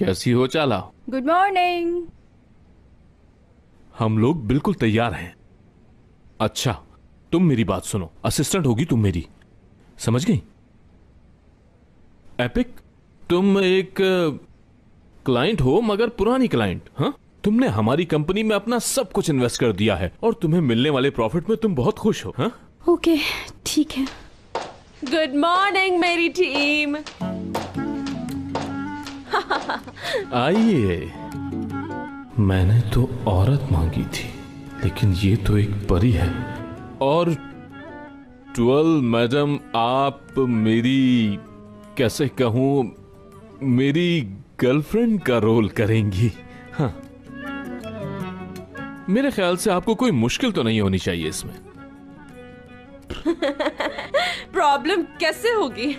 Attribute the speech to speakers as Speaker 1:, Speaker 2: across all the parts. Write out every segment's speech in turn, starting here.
Speaker 1: कैसी हो चाला?
Speaker 2: Good morning.
Speaker 1: हम लोग बिल्कुल तैयार हैं। अच्छा, तुम मेरी बात सुनो, असिस्टेंट होगी तुम मेरी, समझ गई? एपिक, तुम एक क्लाइंट हो, मगर पुरानी क्लाइंट। हाँ, तुमने हमारी कंपनी में अपना सब कुछ इन्वेस्ट कर दिया है और तुम्हें मिलने वाले प्रॉफिट में तुम बहुत खुश हो। हाँ,
Speaker 2: ओके, ठीक है।
Speaker 3: गुड मॉर्निंग मेरी टीम।
Speaker 1: आइए। मैंने तो औरत मांगी थी, लेकिन ये तो एक परी है। और 12 मैडम, आप मेरी, कैसे कहूं, मेरी गर्लफ्रेंड का रोल करेंगी। हाँ, मेरे ख्याल से आपको कोई मुश्किल तो नहीं होनी चाहिए इसमें।
Speaker 3: प्रॉब्लम कैसे होगी?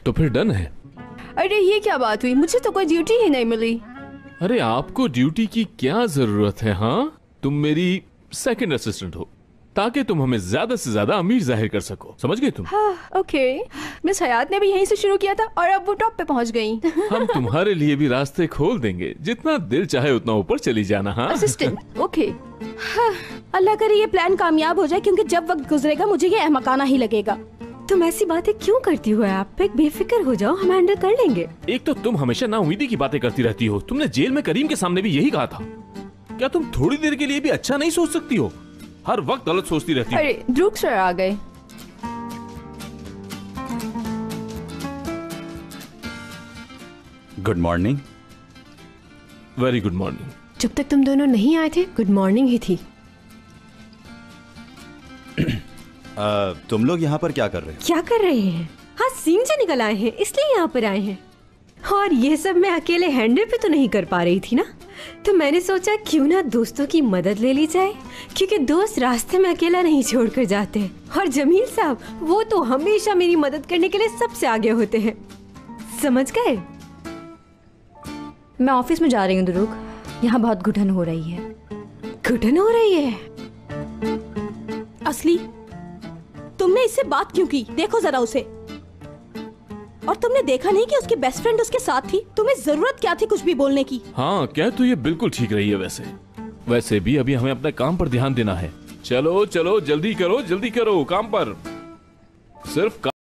Speaker 1: तो फिर डन है।
Speaker 2: अरे ये क्या बात हुई, मुझे तो कोई ड्यूटी ही नहीं मिली।
Speaker 1: अरे आपको ड्यूटी की क्या जरूरत है? हाँ, तुम मेरी सेकंड असिस्टेंट हो, ताकि तुम हमें ज्यादा से ज्यादा अमीर जाहिर कर सको, समझ गए तुम?
Speaker 2: हाँ, ओके। मिस हयात ने भी यहीं से शुरू किया था और अब वो टॉप पे पहुंच गई।
Speaker 1: हम तुम्हारे लिए भी रास्ते खोल देंगे, जितना दिल चाहे उतना ऊपर चली जाना। हाँ,
Speaker 2: असिस्टेंट, ओके।
Speaker 4: हाँ, अल्लाह करे ये प्लान कामयाब हो जाए, क्योंकि जब वक्त गुजरेगा मुझे ये अहमकाना ही लगेगा।
Speaker 3: तुम ऐसी बातें क्यों करती हो आप? एक बेफिक्र हो जाओ, हम हैंडल कर लेंगे।
Speaker 1: एक तो तुम हमेशा नाउमीदी की बातें करती रहती हो। तुमने जेल में करीम के सामने भी यही कहा था। क्या तुम थोड़ी देर के लिए भी अच्छा नहीं सोच सकती हो? हर वक्त गलत सोचती रहती हो।
Speaker 2: अरे ड्रूक सर आ गए।
Speaker 5: Good morning.
Speaker 1: Very good morning.
Speaker 3: जब तक तुम दोनों नहीं आए थे गुड मॉर्निंग ही थी।
Speaker 5: तुम लोग यहाँ पर क्या कर रहे हो?
Speaker 3: क्या कर रहे हैं? हाँ, सीन से निकल आए हैं, इसलिए यहाँ पर आए हैं। और ये सब मैं अकेले हैंडल पे तो नहीं कर पा रही थी ना, तो मैंने सोचा क्यों ना दोस्तों की मदद ले ली जाए, क्योंकि दोस्त रास्ते में अकेला नहीं छोड़कर जाते। और जमील साहब, वो तो हमेशा मेरी मदद करने के लिए सबसे आगे होते हैं, समझ गए?
Speaker 4: मैं ऑफिस में जा रही हूँ दुरुक, यहाँ बहुत घुटन हो रही है।
Speaker 3: घुटन हो रही है?
Speaker 4: असली तुमने इससे बात क्यों की? देखो जरा उसे। और तुमने देखा नहीं कि उसकी बेस्ट फ्रेंड उसके साथ थी? तुम्हें जरूरत क्या थी कुछ भी बोलने की?
Speaker 1: हाँ, क्या तो ये बिल्कुल ठीक रही है। वैसे भी अभी हमें अपने काम पर ध्यान देना है। चलो चलो, जल्दी करो काम पर। सिर्फ